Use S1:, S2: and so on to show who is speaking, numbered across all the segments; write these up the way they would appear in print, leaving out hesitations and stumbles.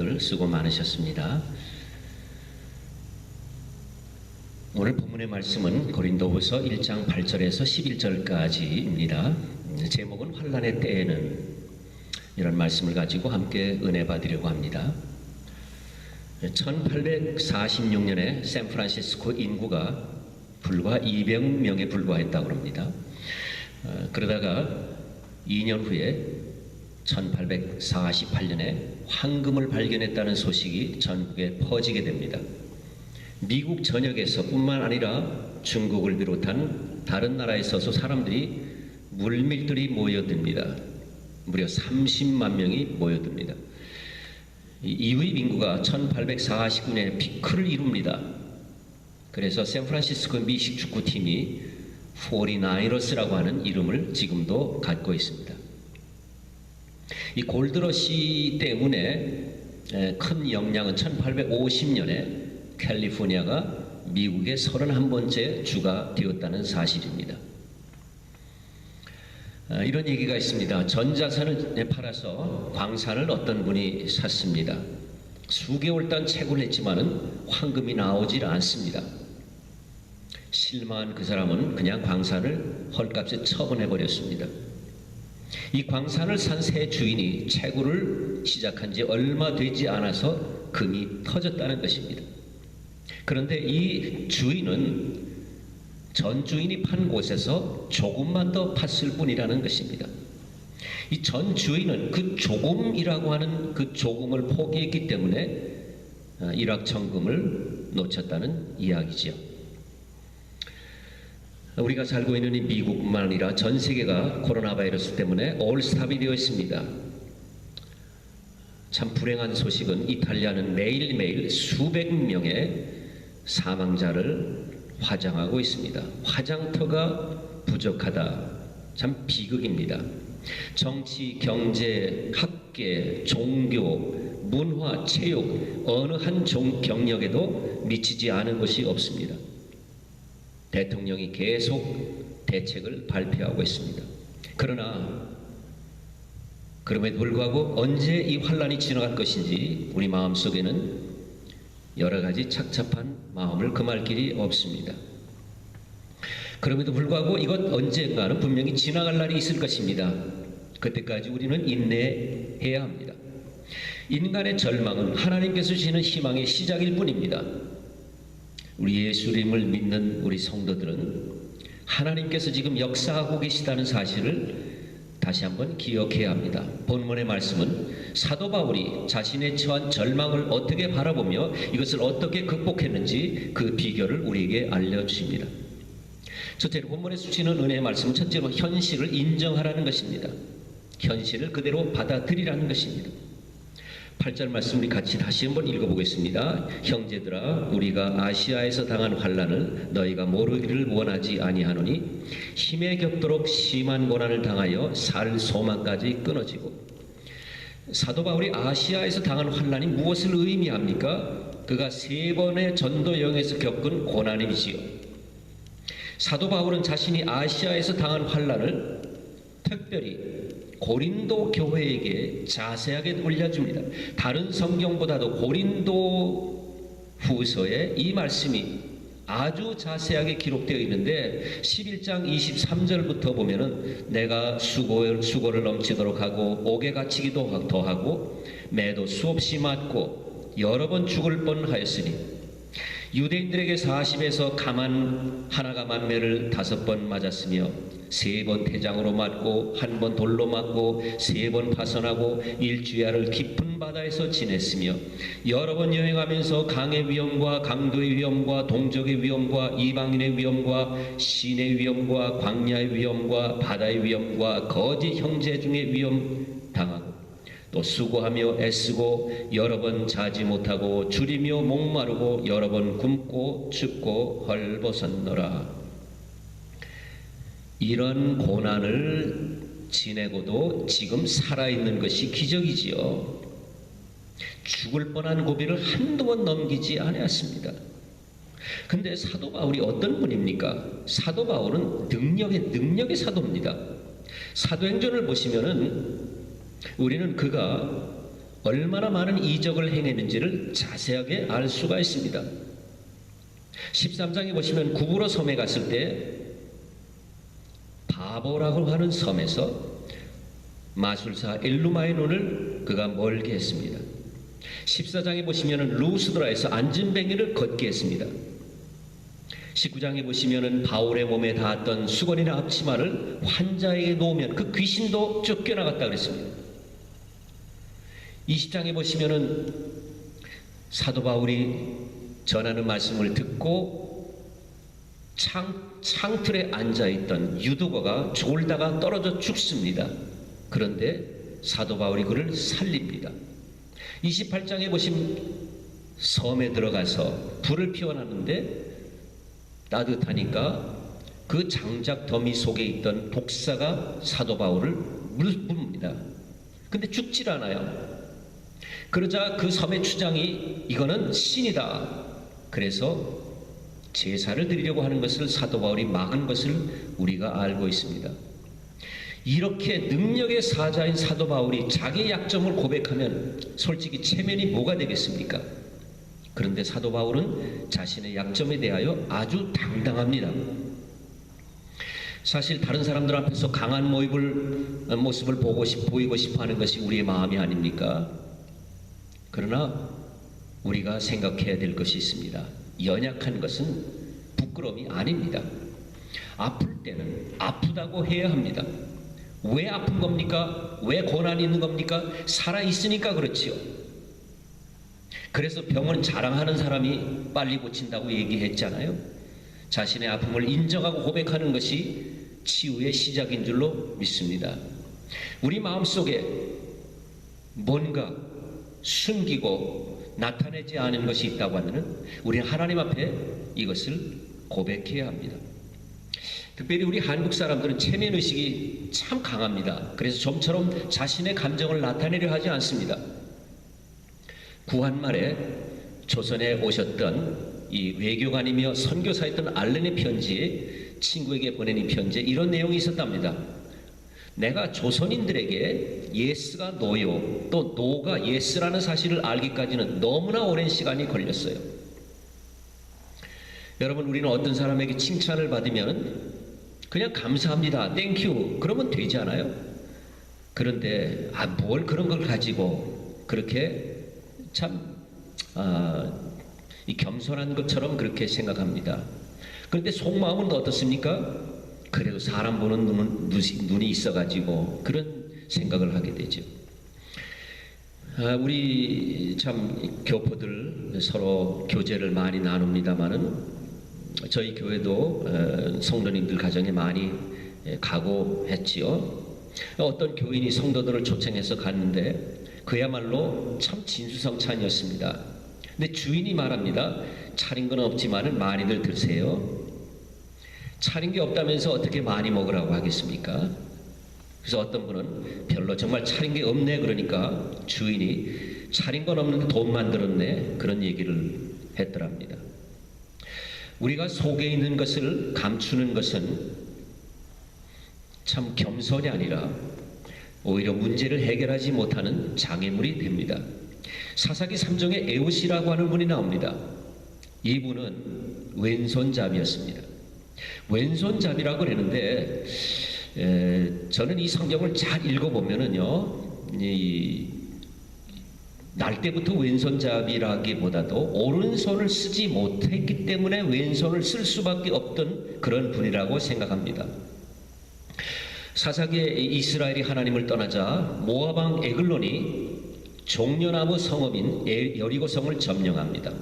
S1: 여러분들 수고 많으셨습니다. 오늘 본문의 말씀은 고린도후서 1장 8절에서 11절까지입니다. 제목은 환난의 때에는, 이런 말씀을 가지고 함께 은혜 받으려고 합니다. 1846년에 샌프란시스코 인구가 불과 200명에 불과했다고 합니다. 그러다가 2년 후에 1848년에 황금을 발견했다는 소식이 전국에 퍼지게 됩니다. 미국 전역에서 뿐만 아니라 중국을 비롯한 다른 나라에서도 사람들이 물밀들이 모여듭니다. 무려 30만 명이 모여듭니다. 이후의 인구가 1849년에 피크를 이룹니다. 그래서 샌프란시스코 미식 축구팀이 49ers라고 하는 이름을 지금도 갖고 있습니다. 이 골드러시 때문에 큰 영향은 1850년에 캘리포니아가 미국의 31번째 주가 되었다는 사실입니다. 이런 얘기가 있습니다. 전자산을 팔아서 광산을 어떤 분이 샀습니다. 수개월 동안 채굴을 했지만은 황금이 나오질 않습니다. 실망한 그 사람은 그냥 광산을 헐값에 처분해 버렸습니다. 이 광산을 산 새 주인이 채굴을 시작한 지 얼마 되지 않아서 금이 터졌다는 것입니다. 그런데 이 주인은 전 주인이 판 곳에서 조금만 더 팠을 뿐이라는 것입니다. 이 전 주인은 그 조금이라고 하는 그 조금을 포기했기 때문에 일확천금을 놓쳤다는 이야기죠. 우리가 살고 있는 이 미국뿐만 아니라 전 세계가 코로나 바이러스 때문에 올스탑이 되어 있습니다. 참 불행한 소식은 이탈리아는 매일매일 수백 명의 사망자를 화장하고 있습니다. 화장터가 부족하다. 참 비극입니다. 정치, 경제, 학계, 종교, 문화, 체육 어느 한 경력에도 미치지 않은 것이 없습니다. 대통령이 계속 대책을 발표하고 있습니다. 그러나 그럼에도 불구하고 언제 이 환란이 지나갈 것인지 우리 마음속에는 여러 가지 착잡한 마음을 금할 길이 없습니다. 그럼에도 불구하고 이것 언젠가는 분명히 지나갈 날이 있을 것입니다. 그때까지 우리는 인내해야 합니다. 인간의 절망은 하나님께서 주시는 희망의 시작일 뿐입니다. 우리 예수님을 믿는 우리 성도들은 하나님께서 지금 역사하고 계시다는 사실을 다시 한번 기억해야 합니다. 본문의 말씀은 사도 바울이 자신의 처한 절망을 어떻게 바라보며 이것을 어떻게 극복했는지 그 비결을 우리에게 알려주십니다. 첫째로 본문에 주시는 은혜의 말씀은 첫째로 현실을 인정하라는 것입니다. 현실을 그대로 받아들이라는 것입니다. 8절 말씀 우리 같이 다시 한번 읽어보겠습니다. 형제들아, 우리가 아시아에서 당한 환난을 너희가 모르기를 원하지 아니하노니 힘에 겹도록 심한 고난을 당하여 살 소망까지 끊어지고. 사도 바울이 아시아에서 당한 환난이 무엇을 의미합니까? 그가 3번의 전도 여행에서 겪은 고난이지요. 사도 바울은 자신이 아시아에서 당한 환난을 특별히 고린도 교회에게 자세하게 올려줍니다. 다른 성경보다도 고린도 후서에 이 말씀이 아주 자세하게 기록되어 있는데 11장 23절부터 보면은 내가 수고를 넘치도록 하고 옥에 갇히기도 더하고 매도 수없이 맞고 여러 번 죽을 뻔하였으니 유대인들에게 40에서 가만 하나가 만매를 5번 맞았으며 3번 태장으로 맞고 1번 돌로 맞고 3번 파선하고 일주야를 깊은 바다에서 지냈으며 여러 번 여행하면서 강의 위험과 강도의 위험과 동족의 위험과 이방인의 위험과 신의 위험과 광야의 위험과 바다의 위험과 거짓 형제 중의 위험 당하고 또 수고하며 애쓰고 여러 번 자지 못하고 줄이며 목마르고 여러 번 굶고 춥고 헐벗었노라. 이런 고난을 지내고도 지금 살아있는 것이 기적이지요. 죽을 뻔한 고비를 한두 번 넘기지 않았습니다. 근데 사도 바울이 어떤 분입니까? 사도 바울은 능력의 사도입니다. 사도행전을 보시면은 우리는 그가 얼마나 많은 이적을 행했는지를 자세하게 알 수가 있습니다. 13장에 보시면 구브로 섬에 갔을 때 바보라고 하는 섬에서 마술사 엘루마의 눈을 그가 멀게 했습니다. 14장에 보시면 루스드라에서 안진뱅이를 걷게 했습니다. 19장에 보시면 바울의 몸에 닿았던 수건이나 앞치마를 환자에게 놓으면 그 귀신도 쫓겨나갔다 그랬습니다. 20장에 보시면 사도 바울이 전하는 말씀을 듣고 창틀에 앉아있던 유두거가 졸다가 떨어져 죽습니다. 그런데 사도 바울이 그를 살립니다. 28장에 보시면 섬에 들어가서 불을 피워놨는데 따뜻하니까 그 장작 더미 속에 있던 독사가 사도 바울을 물습니다. 근데 죽질 않아요. 그러자 그 섬의 추장이 이거는 신이다. 그래서 제사를 드리려고 하는 것을 사도 바울이 막은 것을 우리가 알고 있습니다. 이렇게 능력의 사자인 사도 바울이 자기의 약점을 고백하면 솔직히 체면이 뭐가 되겠습니까? 그런데 사도 바울은 자신의 약점에 대하여 아주 당당합니다. 사실 다른 사람들 앞에서 강한 모습을 보이고 싶어 하는 것이 우리의 마음이 아닙니까? 그러나 우리가 생각해야 될 것이 있습니다. 연약한 것은 부끄러움이 아닙니다. 아플 때는 아프다고 해야 합니다. 왜 아픈 겁니까? 왜 고난이 있는 겁니까? 살아있으니까 그렇지요. 그래서 병은 자랑하는 사람이 빨리 고친다고 얘기했잖아요. 자신의 아픔을 인정하고 고백하는 것이 치유의 시작인 줄로 믿습니다. 우리 마음속에 뭔가 숨기고 나타내지 않은 것이 있다고 하면 우리는 하나님 앞에 이것을 고백해야 합니다. 특별히 우리 한국 사람들은 체면의식이 참 강합니다. 그래서 좀처럼 자신의 감정을 나타내려 하지 않습니다. 구한말에 조선에 오셨던 이 외교관이며 선교사였던 알렌의 편지에 친구에게 보낸 이 편지에 이런 내용이 있었답니다. 내가 조선인들에게 예스가 노요, 또 노가 예스라는 사실을 알기까지는 너무나 오랜 시간이 걸렸어요. 여러분, 우리는 어떤 사람에게 칭찬을 받으면 그냥 감사합니다, 땡큐 그러면 되지 않아요? 그런데 뭘 그런 걸 가지고 그렇게 참 이 겸손한 것처럼 그렇게 생각합니다. 그런데 속마음은 어떻습니까? 그래도 사람 보는 눈이 있어가지고 그런 생각을 하게 되죠. 우리 참 교포들 서로 교제를 많이 나눕니다마는 저희 교회도 성도님들 가정에 많이 가고 했지요. 어떤 교인이 성도들을 초청해서 갔는데 그야말로 참 진수성찬이었습니다. 근데 주인이 말합니다. 차린 건 없지만은 많이들 드세요. 차린 게 없다면서 어떻게 많이 먹으라고 하겠습니까? 그래서 어떤 분은 별로 정말 차린 게 없네 그러니까 주인이 차린 건 없는데 돈만 들었네 그런 얘기를 했더랍니다. 우리가 속에 있는 것을 감추는 것은 참 겸손이 아니라 오히려 문제를 해결하지 못하는 장애물이 됩니다. 사사기 3장에 에웃이라고 하는 분이 나옵니다. 이분은 왼손잡이였습니다. 왼손잡이라고 그러는데 저는 이 성경을 잘 읽어보면은요, 날 때부터 왼손잡이라기보다도 오른손을 쓰지 못했기 때문에 왼손을 쓸 수밖에 없던 그런 분이라고 생각합니다. 사사기에 이스라엘이 하나님을 떠나자 모압 왕 에글론이 종려나무 성읍인 여리고성을 점령합니다.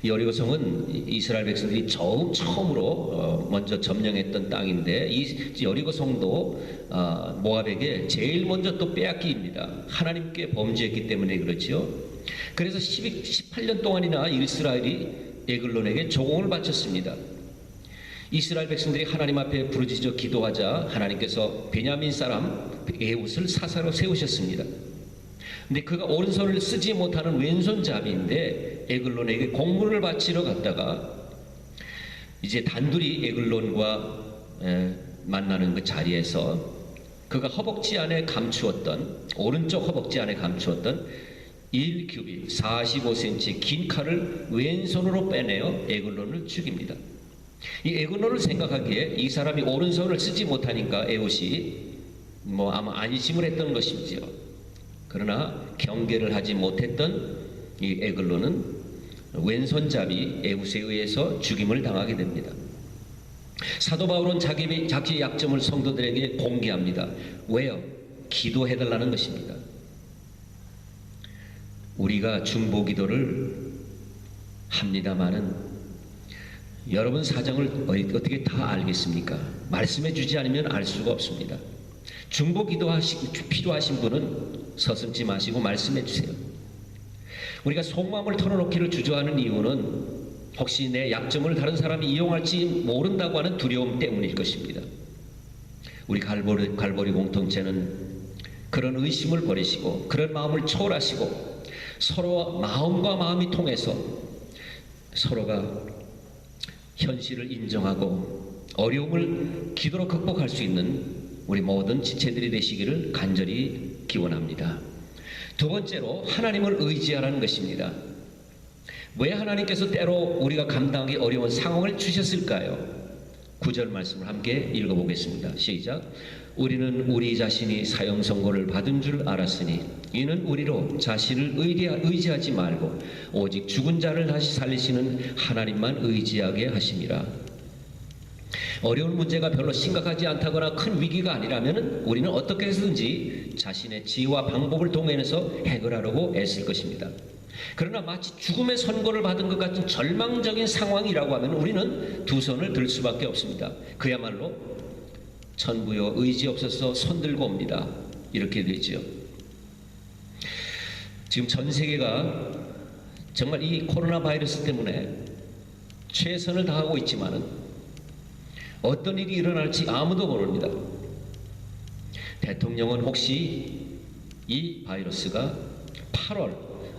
S1: 여리고성은 이스라엘 백성들이 처음으로 먼저 점령했던 땅인데 이 여리고성도 모압에게 제일 먼저 또 빼앗깁니다. 하나님께 범죄했기 때문에 그렇지요. 그래서 18년 동안이나 이스라엘이 에글론에게 조공을 바쳤습니다. 이스라엘 백성들이 하나님 앞에 부르짖어 기도하자 하나님께서 베냐민 사람 에웃을 사사로 세우셨습니다. 근데 그가 오른손을 쓰지 못하는 왼손잡이인데 에글론에게 공문을 바치러 갔다가 이제 단둘이 에글론과 만나는 그 자리에서 그가 허벅지 안에 감추었던, 오른쪽 허벅지 안에 감추었던 1규빗 45cm 긴 칼을 왼손으로 빼내어 에글론을 죽입니다. 이 에글론을 생각하기에 이 사람이 오른손을 쓰지 못하니까 에훗이 아마 안심을 했던 것이지요. 그러나 경계를 하지 못했던 이 에글론은 왼손잡이 에훗에 의해서 죽임을 당하게 됩니다. 사도 바울은 자기의 약점을 성도들에게 공개합니다. 왜요? 기도해달라는 것입니다. 우리가 중보기도를 합니다마는 여러분 사정을 어떻게 다 알겠습니까? 말씀해 주지 않으면 알 수가 없습니다. 중보기도 필요하신 분은 서슴지 마시고 말씀해 주세요. 우리가 속마음을 털어놓기를 주저하는 이유는 혹시 내 약점을 다른 사람이 이용할지 모른다고 하는 두려움 때문일 것입니다. 우리 갈보리 공동체는 그런 의심을 버리시고 그런 마음을 초월하시고 서로 마음과 마음이 통해서 서로가 현실을 인정하고 어려움을 기도로 극복할 수 있는 우리 모든 지체들이 되시기를 간절히 기원합니다. 두 번째로 하나님을 의지하라는 것입니다. 왜 하나님께서 때로 우리가 감당하기 어려운 상황을 주셨을까요? 9절 말씀을 함께 읽어보겠습니다. 시작. 우리는 우리 자신이 사형 선고를 받은 줄 알았으니 이는 우리로 자신을 의지하지 말고 오직 죽은 자를 다시 살리시는 하나님만 의지하게 하심이라. 어려운 문제가 별로 심각하지 않다거나 큰 위기가 아니라면 우리는 어떻게 해서든지 자신의 지혜와 방법을 동원해서 해결하려고 애쓸 것입니다. 그러나 마치 죽음의 선고를 받은 것 같은 절망적인 상황이라고 하면 우리는 두 손을 들 수밖에 없습니다. 그야말로 천부여 의지없어서 손들고 옵니다. 이렇게 되죠. 지금 전 세계가 정말 이 코로나 바이러스 때문에 최선을 다하고 있지만은 어떤 일이 일어날지 아무도 모릅니다. 대통령은 혹시 이 바이러스가 8월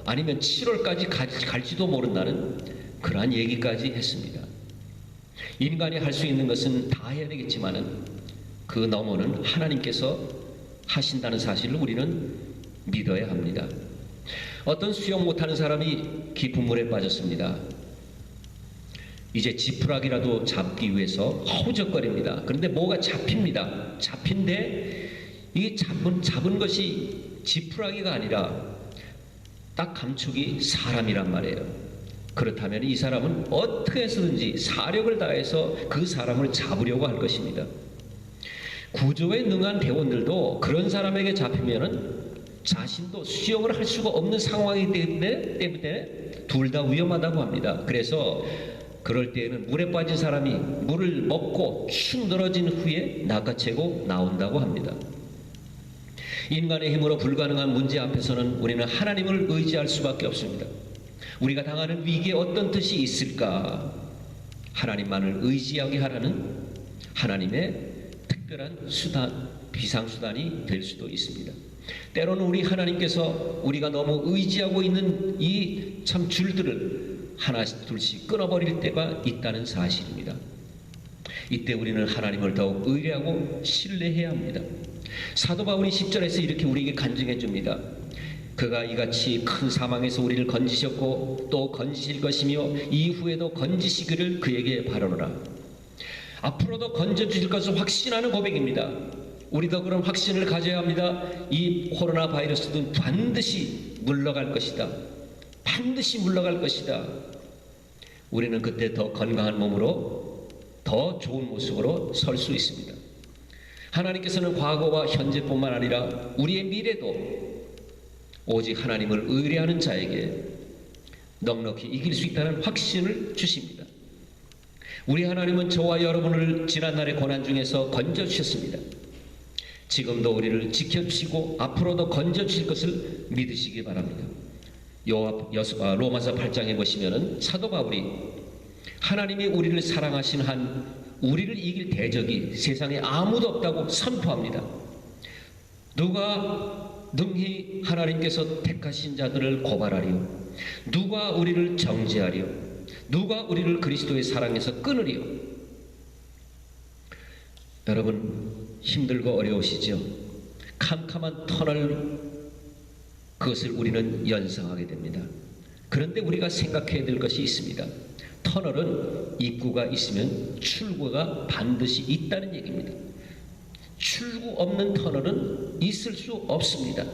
S1: 아니면 7월까지 갈지도 모른다는 그러한 얘기까지 했습니다. 인간이 할 수 있는 것은 다 해야 되겠지만은 그 너머는 하나님께서 하신다는 사실을 우리는 믿어야 합니다. 어떤 수영 못하는 사람이 깊은 물에 빠졌습니다. 이제 지푸라기라도 잡기 위해서 허우적거립니다. 그런데 뭐가 잡힙니다. 잡힌데 이게 잡은 것이 지푸라기가 아니라 딱 감축이 사람이란 말이에요. 그렇다면 이 사람은 어떻게 해서든지 사력을 다해서 그 사람을 잡으려고 할 것입니다. 구조에 능한 대원들도 그런 사람에게 잡히면은 자신도 수영을 할 수가 없는 상황이기 때문에 둘 다 위험하다고 합니다. 그래서 그럴 때에는 물에 빠진 사람이 물을 먹고 축 늘어진 후에 낚아채고 나온다고 합니다. 인간의 힘으로 불가능한 문제 앞에서는 우리는 하나님을 의지할 수밖에 없습니다. 우리가 당하는 위기에 어떤 뜻이 있을까? 하나님만을 의지하게 하라는 하나님의 특별한 수단, 비상수단이 될 수도 있습니다. 때로는 우리 하나님께서 우리가 너무 의지하고 있는 이 참 줄들을 하나씩 둘씩 끊어버릴 때가 있다는 사실입니다. 이때 우리는 하나님을 더욱 의뢰하고 신뢰해야 합니다. 사도 바울이 10절에서 이렇게 우리에게 간증해 줍니다. 그가 이같이 큰 사망에서 우리를 건지셨고 또 건지실 것이며 이후에도 건지시기를 그에게 바라노라. 앞으로도 건져주실 것을 확신하는 고백입니다. 우리도 그런 확신을 가져야 합니다. 이 코로나 바이러스는 반드시 물러갈 것이다. 반드시 물러갈 것이다. 우리는 그때 더 건강한 몸으로 더 좋은 모습으로 설 수 있습니다. 하나님께서는 과거와 현재뿐만 아니라 우리의 미래도 오직 하나님을 의뢰하는 자에게 넉넉히 이길 수 있다는 확신을 주십니다. 우리 하나님은 저와 여러분을 지난날의 고난 중에서 건져주셨습니다. 지금도 우리를 지켜주시고 앞으로도 건져주실 것을 믿으시기 바랍니다. 로마서 8장에 보시면은 사도 바울이 하나님이 우리를 사랑하신 한 우리를 이길 대적이 세상에 아무도 없다고 선포합니다. 누가 능히 하나님께서 택하신 자들을 고발하리요? 누가 우리를 정죄하리요? 누가 우리를 그리스도의 사랑에서 끊으리요? 여러분 힘들고 어려우시죠? 캄캄한 터널, 그것을 우리는 연상하게 됩니다. 그런데 우리가 생각해야 될 것이 있습니다. 터널은 입구가 있으면 출구가 반드시 있다는 얘기입니다. 출구 없는 터널은 있을 수 없습니다.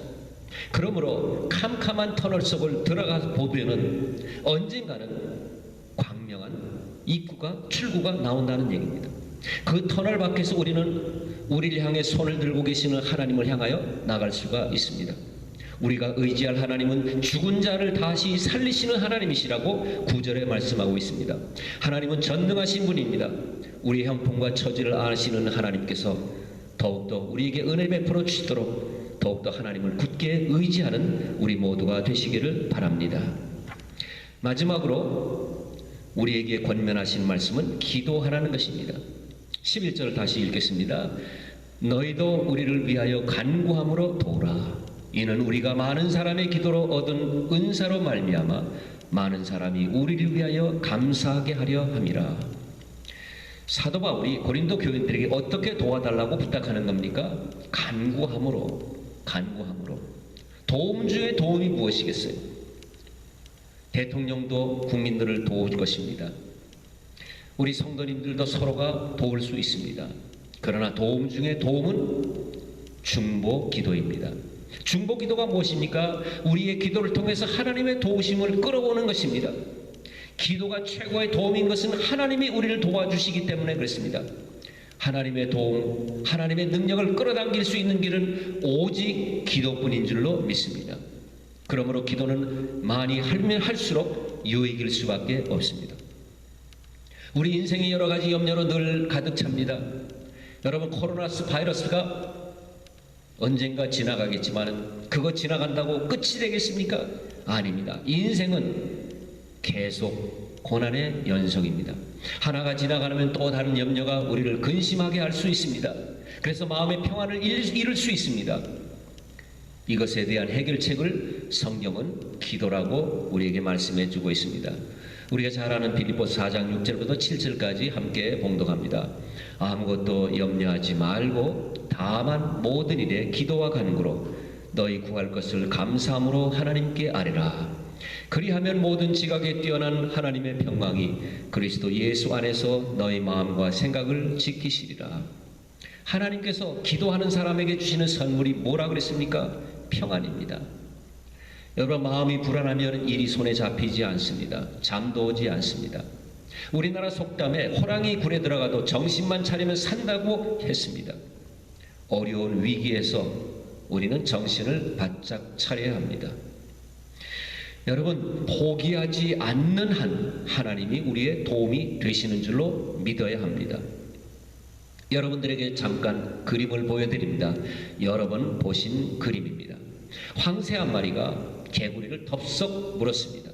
S1: 그러므로 캄캄한 터널 속을 들어가 보면은 언젠가는 광명한 입구가, 출구가 나온다는 얘기입니다. 그 터널 밖에서 우리는 우리를 향해 손을 들고 계시는 하나님을 향하여 나갈 수가 있습니다. 우리가 의지할 하나님은 죽은 자를 다시 살리시는 하나님이시라고 9절에 말씀하고 있습니다. 하나님은 전능하신 분입니다. 우리의 형편과 처지를 아시는 하나님께서 더욱더 우리에게 은혜 베풀어 주시도록 더욱더 하나님을 굳게 의지하는 우리 모두가 되시기를 바랍니다. 마지막으로 우리에게 권면하신 말씀은 기도하라는 것입니다. 11절을 다시 읽겠습니다. 너희도 우리를 위하여 간구함으로 도우라. 이는 우리가 많은 사람의 기도로 얻은 은사로 말미암아 많은 사람이 우리를 위하여 감사하게 하려 함이라. 사도 바울이 고린도 교인들에게 어떻게 도와달라고 부탁하는 겁니까? 간구함으로. 도움 중에 도움이 무엇이겠어요? 대통령도 국민들을 도울 것입니다. 우리 성도님들도 서로가 도울 수 있습니다. 그러나 도움 중에 도움은 중보 기도입니다. 중보 기도가 무엇입니까? 우리의 기도를 통해서 하나님의 도우심을 끌어오는 것입니다. 기도가 최고의 도움인 것은 하나님이 우리를 도와주시기 때문에 그렇습니다. 하나님의 도움, 하나님의 능력을 끌어당길 수 있는 길은 오직 기도뿐인 줄로 믿습니다. 그러므로 기도는 많이 하면 할수록 유익일 수밖에 없습니다. 우리 인생이 여러 가지 염려로 늘 가득 찹니다. 여러분, 코로나 바이러스가 언젠가 지나가겠지만 그거 지나간다고 끝이 되겠습니까? 아닙니다. 인생은 계속 고난의 연속입니다. 하나가 지나가면 또 다른 염려가 우리를 근심하게 할 수 있습니다. 그래서 마음의 평안을 잃을 수 있습니다. 이것에 대한 해결책을 성경은 기도라고 우리에게 말씀해 주고 있습니다. 우리가 잘 아는 빌립보서 4장 6절부터 7절까지 함께 봉독합니다. 아무것도 염려하지 말고 다만 모든 일에 기도와 간구로 너희 구할 것을 감사함으로 하나님께 아뢰라. 그리하면 모든 지각에 뛰어난 하나님의 평강이 그리스도 예수 안에서 너희 마음과 생각을 지키시리라. 하나님께서 기도하는 사람에게 주시는 선물이 뭐라 그랬습니까? 평안입니다. 여러분, 마음이 불안하면 일이 손에 잡히지 않습니다. 잠도 오지 않습니다. 우리나라 속담에 호랑이 굴에 들어가도 정신만 차리면 산다고 했습니다. 어려운 위기에서 우리는 정신을 바짝 차려야 합니다. 여러분, 포기하지 않는 한 하나님이 우리의 도움이 되시는 줄로 믿어야 합니다. 여러분들에게 잠깐 그림을 보여드립니다. 여러 번 보신 그림입니다. 황새 한 마리가 개구리를 덥석 물었습니다.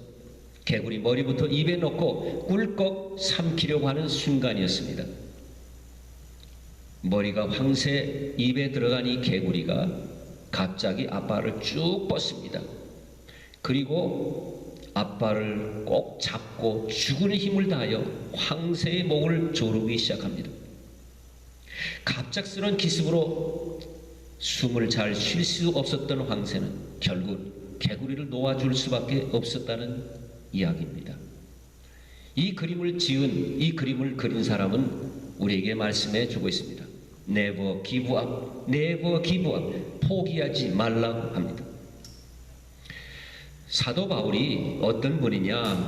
S1: 개구리 머리부터 입에 넣고 꿀꺽 삼키려고 하는 순간이었습니다. 머리가 황새 입에 들어간 이 개구리가 갑자기 앞발을 쭉 뻗습니다. 그리고 앞발을 꼭 잡고 죽은 힘을 다하여 황새의 목을 조르기 시작합니다. 갑작스런 기습으로 숨을 잘 쉴 수 없었던 황새는 결국 개구리를 놓아줄 수밖에 없었다는 이야기입니다. 이 그림을 그린 사람은 우리에게 말씀해 주고 있습니다. Never give up, never give up. 포기하지 말라고 합니다. 사도 바울이 어떤 분이냐?